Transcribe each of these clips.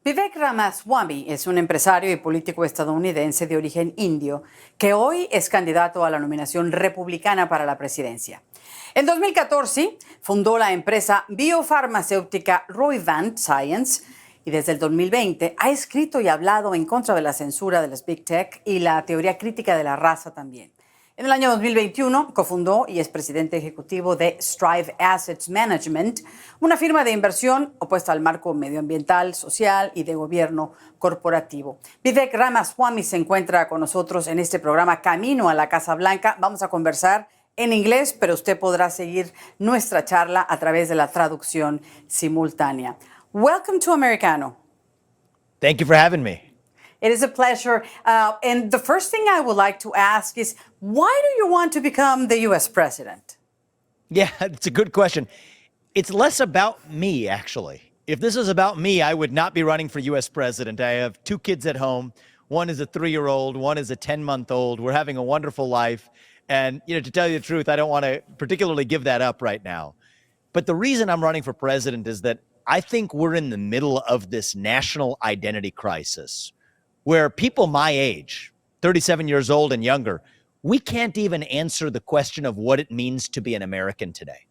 Vivek Ramaswamy es un empresario y político estadounidense de origen indio que hoy es candidato a la nominación republicana para la presidencia. En 2014 fundó la empresa biofarmacéutica Roivant Science y desde el 2020 ha escrito y hablado en contra de la censura de las Big Tech y la teoría crítica de la raza también. En el año 2021 cofundó y es presidente ejecutivo de Strive Assets Management, una firma de inversión opuesta al marco medioambiental, social y de gobierno corporativo. Vivek Ramaswamy se encuentra con nosotros en este programa Camino a la Casa Blanca. Vamos a conversar en inglés, pero usted podrá seguir nuestra charla a través de la traducción simultánea. Welcome to Americano. Thank you for having me. It is a pleasure. And the first thing I would like to ask is, why do you want to become the U.S. president? Yeah, it's a good question. It's less about me, actually. If this was about me, I would not be running for U.S. president. I have two kids at home. One is a 3-year-old, one is a 10-month-old. We're having a wonderful life. And, to tell you the truth, I don't want to particularly give that up right now. But the reason I'm running for president is that I think we're in the middle of this national identity crisis, where people my age, 37 years old and younger, we can't even answer the question of what it means to be an American today.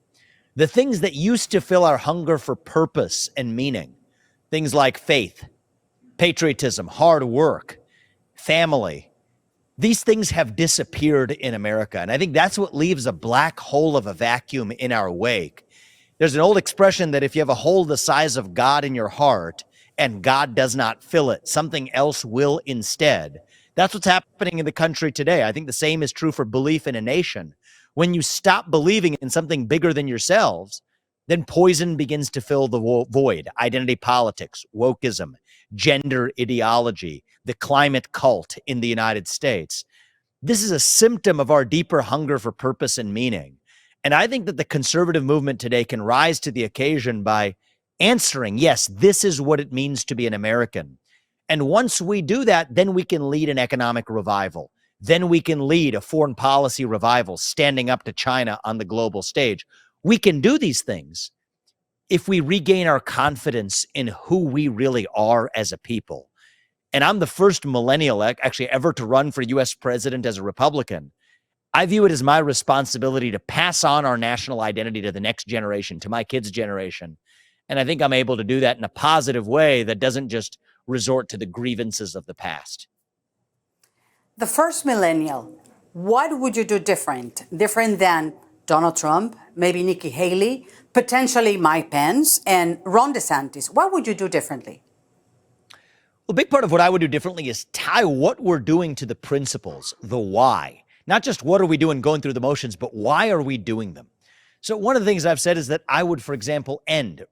The things that used to fill our hunger for purpose and meaning, things like faith, patriotism, hard work, family, these things have disappeared in America. And I think that's what leaves a black hole of a vacuum in our wake. There's an old expression that if you have a hole the size of God in your heart, and God does not fill it, something else will instead. That's what's happening in the country today. I think the same is true for belief in a nation. When you stop believing in something bigger than yourselves, then poison begins to fill the void. Identity politics, wokeism, gender ideology, the climate cult in the United States. This is a symptom of our deeper hunger for purpose and meaning. And I think that the conservative movement today can rise to the occasion by answering, yes, this is what it means to be an American. And once we do that, then we can lead an economic revival. Then we can lead a foreign policy revival, standing up to China on the global stage. We can do these things if we regain our confidence in who we really are as a people. And I'm the first millennial actually ever to run for US president as a Republican. I view it as my responsibility to pass on our national identity to the next generation, to my kids' generation. And I think I'm able to do that in a positive way that doesn't just resort to the grievances of the past. The first millennial, what would you do different? Different than Donald Trump, maybe Nikki Haley, potentially Mike Pence, and Ron DeSantis? What would you do differently? Well, a big part of what I would do differently is tie what we're doing to the principles, the why. Not just what are we doing going through the motions, but why are we doing them? So one of the things I've said is that I would, for example, end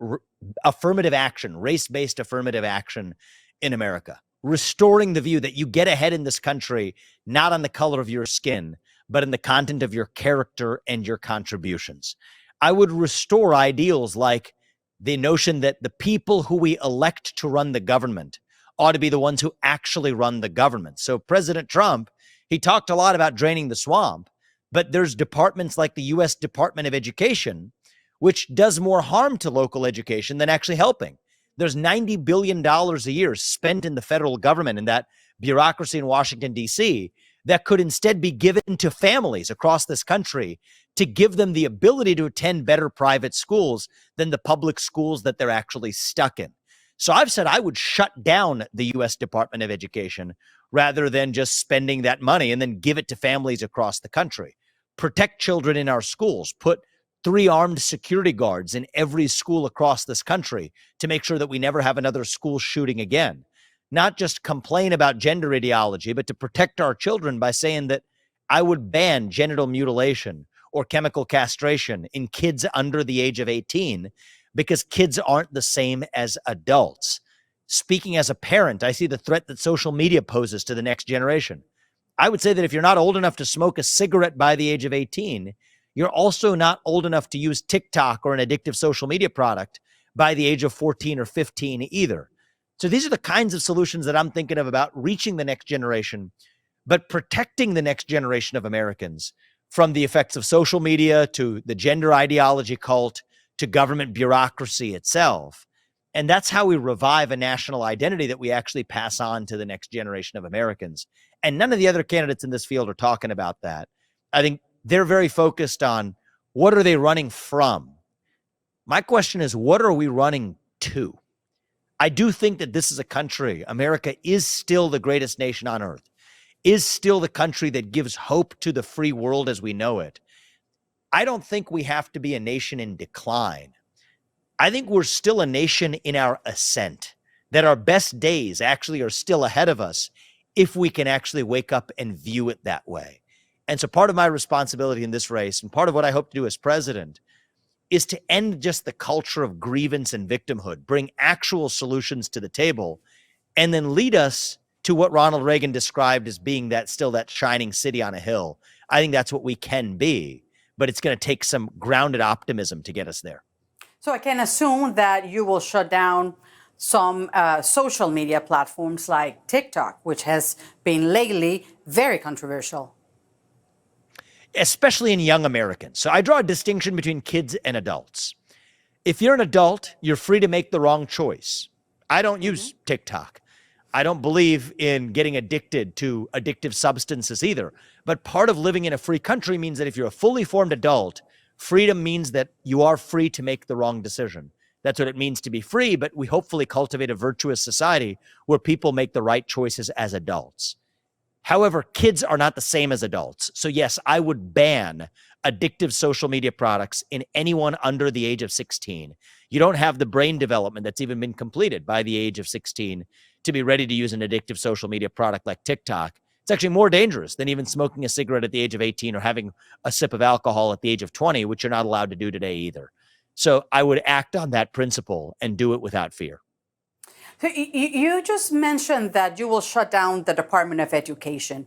affirmative action, race-based affirmative action in America, restoring the view that you get ahead in this country, not on the color of your skin, but in the content of your character and your contributions. I would restore ideals like the notion that the people who we elect to run the government ought to be the ones who actually run the government. So President Trump, he talked a lot about draining the swamp, but there's departments like the U.S. Department of Education, which does more harm to local education than actually helping. There's $90 billion a year spent in the federal government and that bureaucracy in Washington, D.C., that could instead be given to families across this country to give them the ability to attend better private schools than the public schools that they're actually stuck in. So I've said I would shut down the U.S. Department of Education rather than just spending that money and then give it to families across the country. Protect children in our schools, put 3 armed security guards in every school across this country to make sure that we never have another school shooting again. Not just complain about gender ideology, but to protect our children by saying that I would ban genital mutilation or chemical castration in kids under the age of 18 because kids aren't the same as adults. Speaking as a parent, I see the threat that social media poses to the next generation. I would say that if you're not old enough to smoke a cigarette by the age of 18, you're also not old enough to use TikTok or an addictive social media product by the age of 14 or 15 either. So these are the kinds of solutions that I'm thinking of about reaching the next generation, but protecting the next generation of Americans from the effects of social media to the gender ideology cult to government bureaucracy itself. And that's how we revive a national identity that we actually pass on to the next generation of Americans. And none of the other candidates in this field are talking about that. I think they're very focused on what are they running from? My question is, what are we running to? I do think that this is a country, America is still the greatest nation on earth, is still the country that gives hope to the free world as we know it. I don't think we have to be a nation in decline. I think we're still a nation in our ascent, that our best days actually are still ahead of us if we can actually wake up and view it that way. And so part of my responsibility in this race, and part of what I hope to do as president, is to end just the culture of grievance and victimhood, bring actual solutions to the table, and then lead us to what Ronald Reagan described as being that shining city on a hill. I think that's what we can be, but it's going to take some grounded optimism to get us there. So I can assume that you will shut down some social media platforms like TikTok, which has been lately very controversial. Especially in young Americans. So I draw a distinction between kids and adults. If you're an adult, you're free to make the wrong choice. I don't use TikTok. I don't believe in getting addicted to addictive substances either. But part of living in a free country means that if you're a fully formed adult, freedom means that you are free to make the wrong decision. That's what it means to be free, but we hopefully cultivate a virtuous society where people make the right choices as adults. However, kids are not the same as adults. So yes, I would ban addictive social media products in anyone under the age of 16. You don't have the brain development that's even been completed by the age of 16 to be ready to use an addictive social media product like TikTok. It's actually more dangerous than even smoking a cigarette at the age of 18 or having a sip of alcohol at the age of 20, which you're not allowed to do today either. So I would act on that principle and do it without fear. So you just mentioned that you will shut down the Department of Education.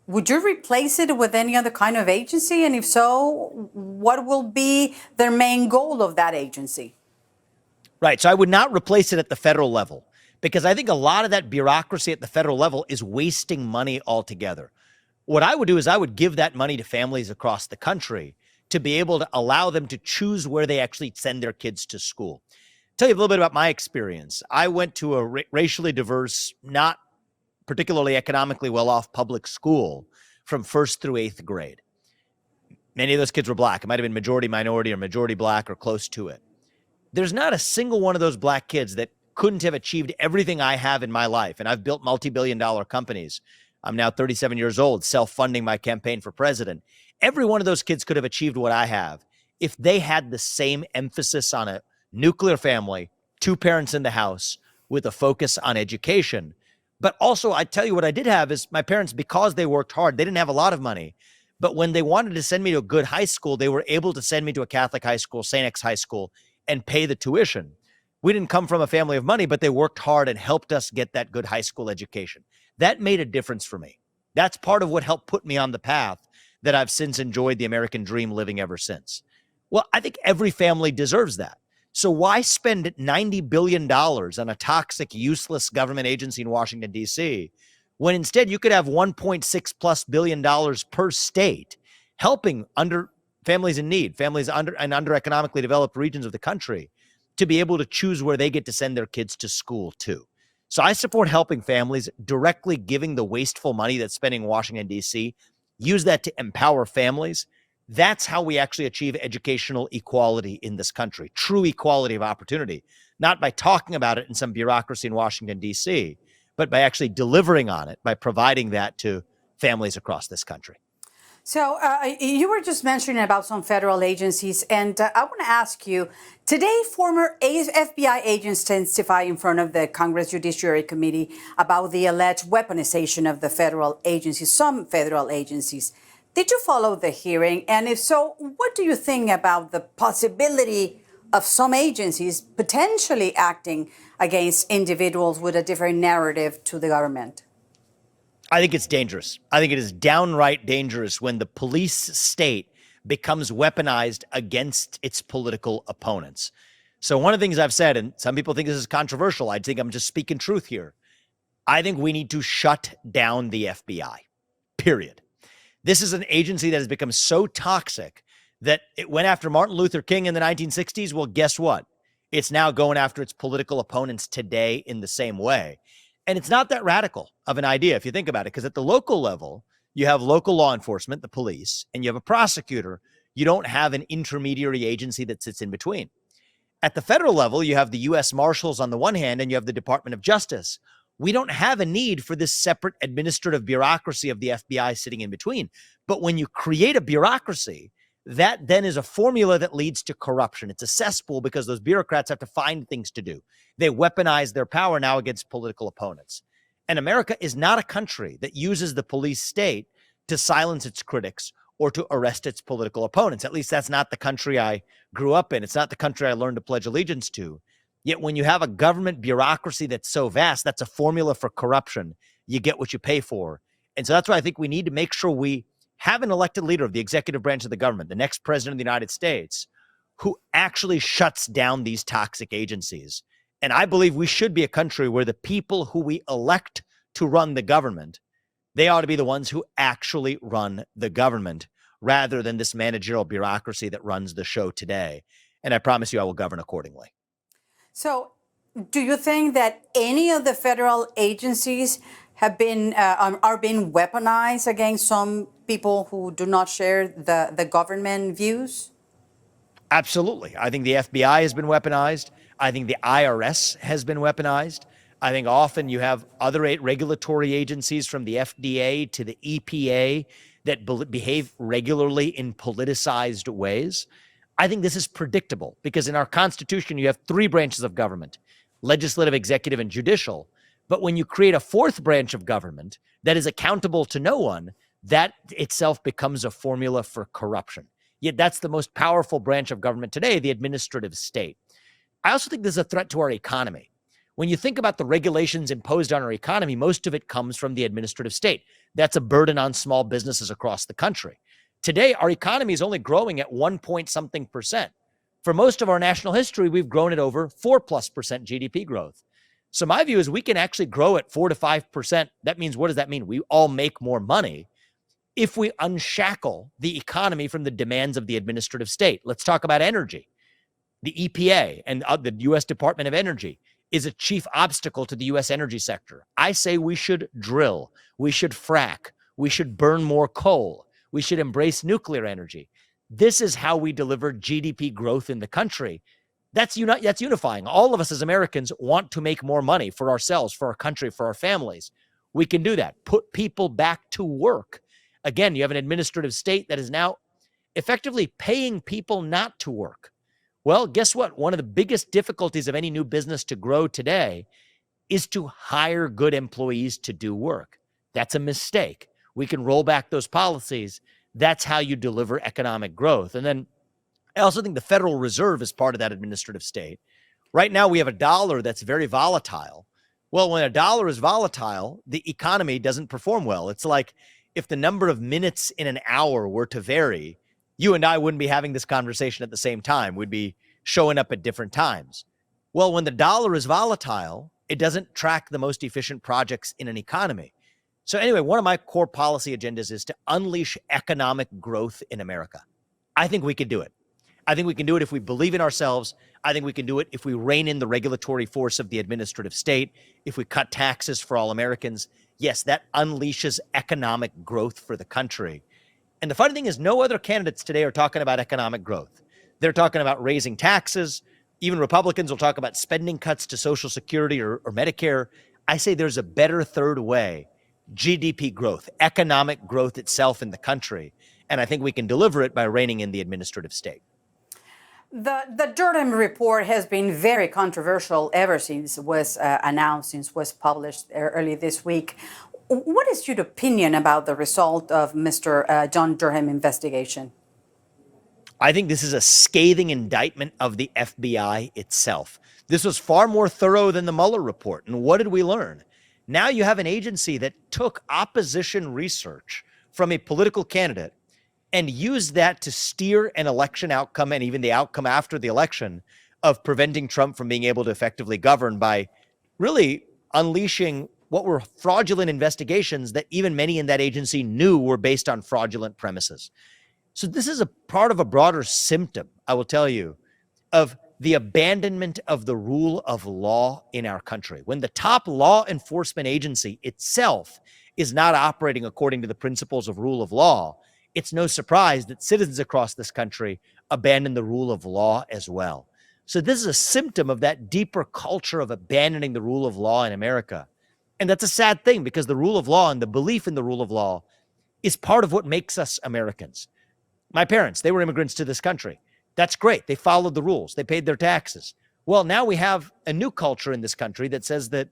Would you replace it with any other kind of agency? And if so, what will be the main goal of that agency? Right. So I would not replace it at the federal level because I think a lot of that bureaucracy at the federal level is wasting money altogether. What I would do is I would give that money to families across the country to be able to allow them to choose where they actually send their kids to school. Tell you a little bit about my experience. I went to a racially diverse, not particularly economically well-off public school from 1st through 8th grade. Many of those kids were black. It might have been majority minority or majority black or close to it. There's not a single one of those black kids that couldn't have achieved everything I have in my life. And I've built multi-billion-dollar companies. I'm now 37 years old, self-funding my campaign for president. Every one of those kids could have achieved what I have if they had the same emphasis on a nuclear family, 2 parents in the house with a focus on education. But also, I tell you what I did have is my parents, because they worked hard, they didn't have a lot of money. But when they wanted to send me to a good high school, they were able to send me to a Catholic high school, St. X High School, and pay the tuition. We didn't come from a family of money, but they worked hard and helped us get that good high school education. That made a difference for me. That's part of what helped put me on the path that I've since enjoyed the American dream living ever since. Well, I think every family deserves that. So why spend $90 billion on a toxic, useless government agency in Washington, D.C., when instead you could have $1.6+ billion per state helping families in need, families under economically developed regions of the country to be able to choose where they get to send their kids to school too. So I support helping families, directly giving the wasteful money that's spending in Washington, D.C., use that to empower families. That's how we actually achieve educational equality in this country, true equality of opportunity, not by talking about it in some bureaucracy in Washington, D.C., but by actually delivering on it, by providing that to families across this country. So you were just mentioning about some federal agencies, and I want to ask you, today former FBI agents testify in front of the Congress Judiciary Committee about the alleged weaponization of the federal agencies, some federal agencies. Did you follow the hearing? And if so, what do you think about the possibility of some agencies potentially acting against individuals with a different narrative to the government? I think it's dangerous. I think it is downright dangerous when the police state becomes weaponized against its political opponents. So one of the things I've said, and some people think this is controversial, I think I'm just speaking truth here. I think we need to shut down the FBI, period. This is an agency that has become so toxic that it went after Martin Luther King in the 1960s. Well, guess what? It's now going after its political opponents today in the same way. And it's not that radical of an idea if you think about it, because at the local level, you have local law enforcement, the police, and you have a prosecutor. You don't have an intermediary agency that sits in between. At the federal level, you have the U.S. Marshals on the one hand, and you have the Department of Justice. We don't have a need for this separate administrative bureaucracy of the FBI sitting in between. But when you create a bureaucracy, that then is a formula that leads to corruption. It's a cesspool because those bureaucrats have to find things to do. They weaponize their power now against political opponents. And America is not a country that uses the police state to silence its critics or to arrest its political opponents. At least that's not the country I grew up in. It's not the country I learned to pledge allegiance to. Yet when you have a government bureaucracy that's so vast, that's a formula for corruption. You get what you pay for. And so that's why I think we need to make sure we have an elected leader of the executive branch of the government, the next president of the United States, who actually shuts down these toxic agencies. And I believe we should be a country where the people who we elect to run the government, they ought to be the ones who actually run the government rather than this managerial bureaucracy that runs the show today. And I promise you I will govern accordingly. So do you think that any of the federal agencies have been are being weaponized against some people who do not share the government views? Absolutely. I think the FBI has been weaponized. I think the IRS has been weaponized. I think often you have other regulatory agencies from the FDA to the EPA that behave regularly in politicized ways. I think this is predictable because in our Constitution, you have three branches of government: legislative, executive, and judicial. But when you create a fourth branch of government that is accountable to no one, that itself becomes a formula for corruption. Yet that's the most powerful branch of government today, the administrative state. I also think this is a threat to our economy. When you think about the regulations imposed on our economy, most of it comes from the administrative state. That's a burden on small businesses across the country. Today, our economy is only growing at 1 point something percent. For most of our national history, we've grown at over 4+% GDP growth. So my view is we can actually grow at 4 to 5%. That means, what does that mean? We all make more money if we unshackle the economy from the demands of the administrative state. Let's talk about energy. The EPA and the U.S. Department of Energy is a chief obstacle to the U.S. energy sector. I say we should drill, we should frack, we should burn more coal, we should embrace nuclear energy. This is how we deliver GDP growth in the country. That's unifying. All of us as Americans want to make more money for ourselves, for our country, for our families. We can do that. Put people back to work. Again, you have an administrative state that is now effectively paying people not to work. Well, guess what? One of the biggest difficulties of any new business to grow today is to hire good employees to do work. That's a mistake. We can roll back those policies. That's how you deliver economic growth. And then I also think the Federal Reserve is part of that administrative state. Right now, we have a dollar that's very volatile. Well, when a dollar is volatile, the economy doesn't perform well. It's like if the number of minutes in an hour were to vary, you and I wouldn't be having this conversation at the same time. We'd be showing up at different times. Well, when the dollar is volatile, it doesn't track the most efficient projects in an economy. So anyway, one of my core policy agendas is to unleash economic growth in America. I think we could do it. I think we can do it if we believe in ourselves. I think we can do it if we rein in the regulatory force of the administrative state, if we cut taxes for all Americans. Yes, that unleashes economic growth for the country. And the funny thing is, no other candidates today are talking about economic growth. They're talking about raising taxes. Even Republicans will talk about spending cuts to Social Security or Medicare. I say there's a better third way: GDP growth, economic growth itself in the country. And I think we can deliver it by reining in the administrative state. The Durham report has been very controversial ever since it was announced, since it was published early this week. What is your opinion about the result of Mr. John Durham investigation? I think this is a scathing indictment of the FBI itself. This was far more thorough than the Mueller report. And what did we learn? Now you have an agency that took opposition research from a political candidate and used that to steer an election outcome and even the outcome after the election of preventing Trump from being able to effectively govern by really unleashing what were fraudulent investigations that even many in that agency knew were based on fraudulent premises. So this is a part of a broader symptom, I will tell you, of the abandonment of the rule of law in our country. When the top law enforcement agency itself is not operating according to the principles of rule of law, it's no surprise that citizens across this country abandon the rule of law as well. So this is a symptom of that deeper culture of abandoning the rule of law in America. And that's a sad thing, because the rule of law and the belief in the rule of law is part of what makes us Americans. My parents, they were immigrants to this country. That's great. They followed the rules. They paid their taxes. Well, now we have a new culture in this country that says that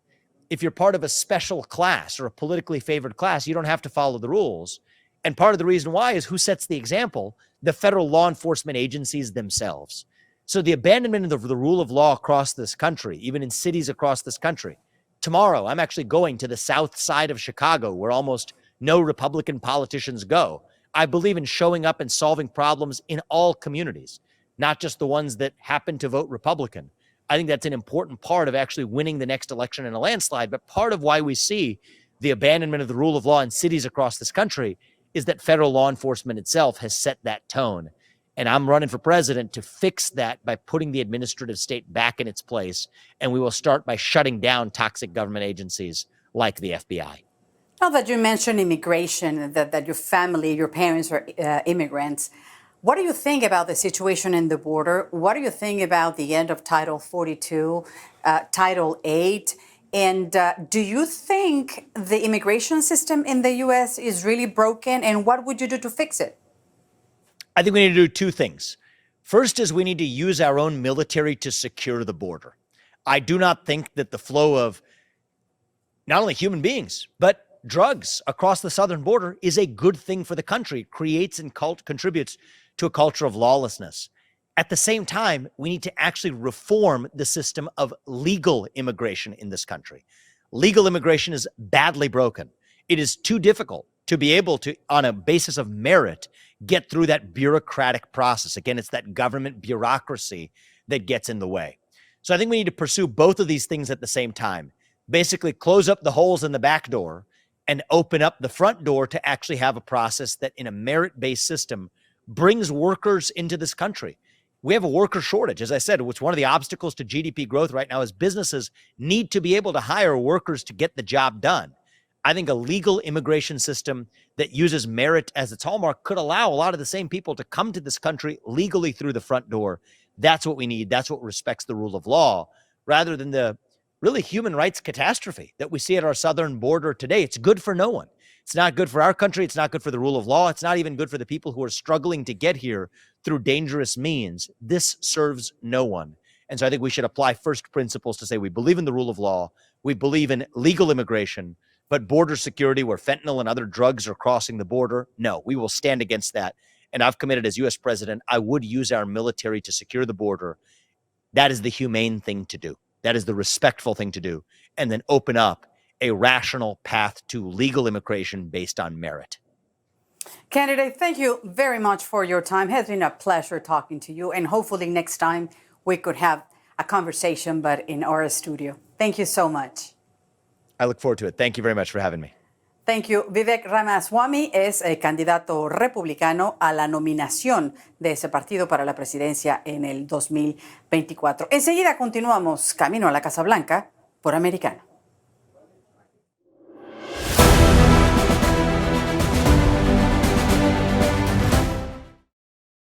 if you're part of a special class or a politically favored class, you don't have to follow the rules. And part of the reason why is who sets the example? The federal law enforcement agencies themselves. So the abandonment of the rule of law across this country, even in cities across this country. Tomorrow, I'm actually going to the south side of Chicago, where almost no Republican politicians go. I believe in showing up and solving problems in all communities, not just the ones that happen to vote Republican. I think that's an important part of actually winning the next election in a landslide. But part of why we see the abandonment of the rule of law in cities across this country is that federal law enforcement itself has set that tone. And I'm running for president to fix that by putting the administrative state back in its place. And we will start by shutting down toxic government agencies like the FBI. Now that you mentioned immigration, that your family, your parents are immigrants, what do you think about the situation in the border? What do you think about the end of Title 42, Title 8? And do you think the immigration system in the U.S. is really broken? And what would you do to fix it? I think we need to do two things. First is we need to use our own military to secure the border. I do not think that the flow of not only human beings, but drugs across the southern border is a good thing for the country. It creates and contributes to a culture of lawlessness. At the same time, we need to actually reform the system of legal immigration in this country. Legal immigration is badly broken. It is too difficult to be able to, on a basis of merit, get through that bureaucratic process. Again, it's that government bureaucracy that gets in the way. So I think we need to pursue both of these things at the same time. Basically, close up the holes in the back door and open up the front door to actually have a process that, in a merit-based system, brings workers into this country. We have a worker shortage. As I said, it's one of the obstacles to GDP growth right now is businesses need to be able to hire workers to get the job done. I think a legal immigration system that uses merit as its hallmark could allow a lot of the same people to come to this country legally through the front door. That's what we need. That's what respects the rule of law, rather than the really human rights catastrophe that we see at our southern border today. It's good for no one. It's not good for our country. It's not good for the rule of law. It's not even good for the people who are struggling to get here through dangerous means. This serves no one. And so I think we should apply first principles to say we believe in the rule of law. We believe in legal immigration. But border security, where fentanyl and other drugs are crossing the border, no, we will stand against that. And I've committed as U.S. president, I would use our military to secure the border. That is the humane thing to do. That is the respectful thing to do. And then open up a rational path to legal immigration based on merit. Candidate, thank you very much for your time. It has been a pleasure talking to you. And hopefully next time we could have a conversation, but in our studio. Thank you so much. I look forward to it. Thank you very much for having me. Thank you. Vivek Ramaswamy es el candidato republicano a la nominación de ese partido para la presidencia en el 2024. Enseguida continuamos camino a la Casa Blanca por Americano.